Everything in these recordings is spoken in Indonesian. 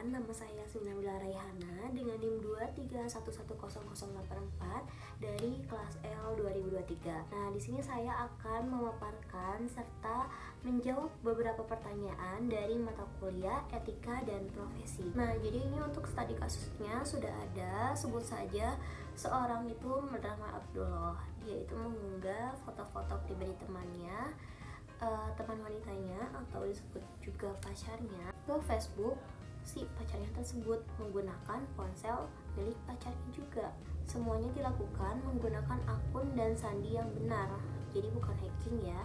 Perkenalkan, nama saya Sunamila Raihana dengan NIM 231100084 dari kelas L 2023. Nah, di sini saya akan memaparkan serta menjawab beberapa pertanyaan dari mata kuliah Etika dan Profesi. Nah, jadi ini untuk studi kasusnya sudah ada. Sebut saja seorang itu bernama Abdullah. Dia itu mengunggah foto-foto pribadi temannya, teman wanitanya atau disebut juga pacarnya, ke Facebook si pacarnya tersebut menggunakan ponsel milik pacarnya juga. Semuanya dilakukan menggunakan akun dan sandi yang benar, jadi bukan hacking ya.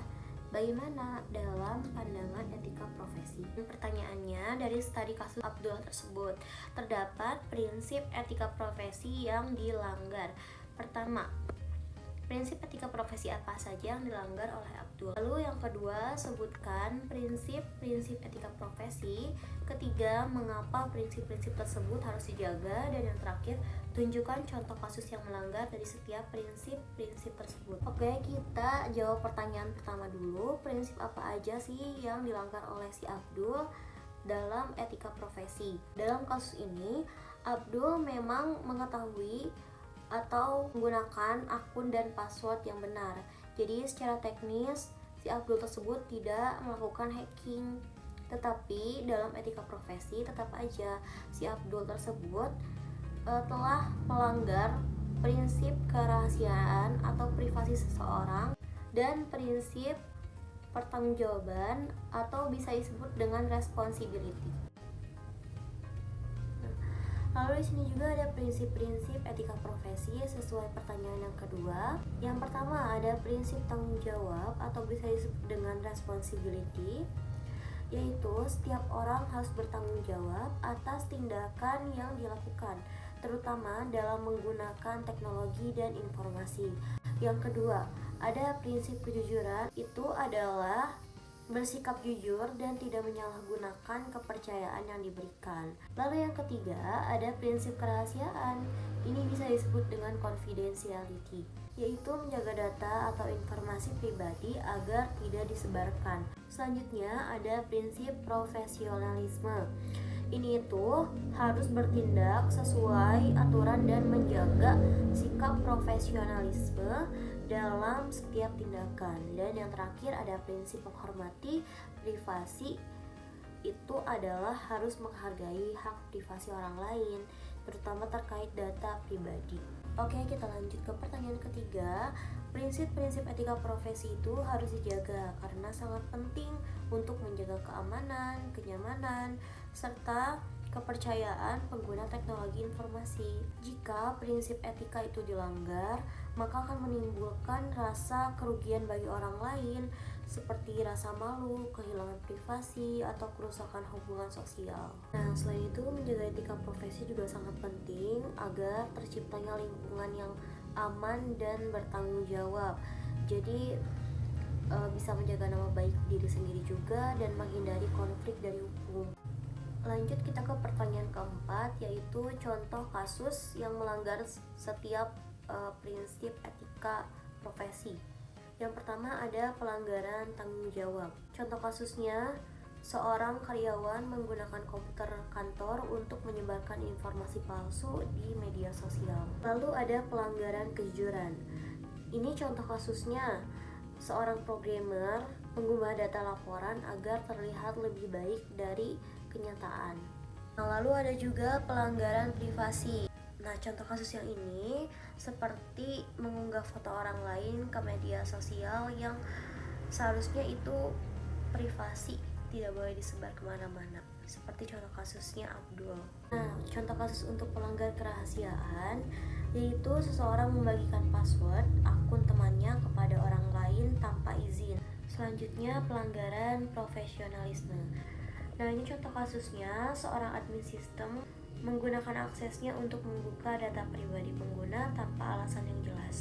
Bagaimana dalam pandangan etika profesi? Pertanyaannya, dari studi kasus Abdullah tersebut terdapat prinsip etika profesi yang dilanggar. Pertama, prinsip etika profesi apa saja yang dilanggar oleh Abdul? Lalu yang kedua, sebutkan prinsip-prinsip etika profesi. Ketiga, mengapa prinsip-prinsip tersebut harus dijaga? Dan yang terakhir, tunjukkan contoh kasus yang melanggar dari setiap prinsip-prinsip tersebut. Oke, kita jawab pertanyaan pertama dulu. Prinsip apa aja sih yang dilanggar oleh si Abdul dalam etika profesi? Dalam kasus ini, Abdul memang mengetahui atau menggunakan akun dan password yang benar. Jadi secara teknis si Abdul tersebut tidak melakukan hacking. Tetapi dalam etika profesi tetap aja si Abdul tersebut telah melanggar prinsip kerahasiaan atau privasi seseorang dan prinsip pertanggungjawaban atau bisa disebut dengan responsibility. Lalu di sini juga ada prinsip-prinsip etika profesi sesuai pertanyaan yang kedua. Yang pertama ada prinsip tanggung jawab atau bisa disebut dengan responsibility, yaitu setiap orang harus bertanggung jawab atas tindakan yang dilakukan, terutama dalam menggunakan teknologi dan informasi. Yang kedua, ada prinsip kejujuran, itu adalah bersikap jujur dan tidak menyalahgunakan kepercayaan yang diberikan. Lalu yang ketiga, ada prinsip kerahasiaan. Ini bisa disebut dengan confidentiality, yaitu menjaga data atau informasi pribadi agar tidak disebarkan. Selanjutnya, ada prinsip profesionalisme. Ini itu harus bertindak sesuai aturan dan menjaga sikap profesionalisme dalam setiap tindakan. Dan yang terakhir ada prinsip menghormati privasi. Itu adalah harus menghargai hak privasi orang lain, terutama terkait data pribadi. Oke, kita lanjut ke pertanyaan ketiga. Prinsip-prinsip etika profesi itu harus dijaga karena sangat penting untuk menjaga keamanan, kenyamanan, serta kepercayaan pengguna teknologi informasi. Jika prinsip etika itu dilanggar, maka akan menimbulkan rasa kerugian bagi orang lain seperti rasa malu, kehilangan privasi, atau kerusakan hubungan sosial. Nah, selain itu menjaga etika profesi juga sangat penting agar terciptanya lingkungan yang aman dan bertanggung jawab. Jadi bisa menjaga nama baik diri sendiri juga dan menghindari konflik dari hukum. Lanjut kita ke pertanyaan keempat, yaitu contoh kasus yang melanggar setiap prinsip etika profesi. Yang pertama ada pelanggaran tanggung jawab. Contoh kasusnya, seorang karyawan menggunakan komputer kantor untuk menyebarkan informasi palsu di media sosial. Lalu ada pelanggaran kejujuran. Ini contoh kasusnya, seorang programmer mengubah data laporan agar terlihat lebih baik dari kenyataan. Nah, lalu ada juga pelanggaran privasi. Nah, contoh kasus yang ini seperti mengunggah foto orang lain ke media sosial yang seharusnya itu privasi, tidak boleh disebar kemana-mana, seperti contoh kasusnya Abdul. Nah, contoh kasus untuk pelanggar kerahasiaan yaitu seseorang membagikan password akun temannya kepada orang lain tanpa izin. Selanjutnya pelanggaran profesionalisme. Nah, ini contoh kasusnya, seorang admin sistem menggunakan aksesnya untuk membuka data pribadi pengguna tanpa alasan yang jelas.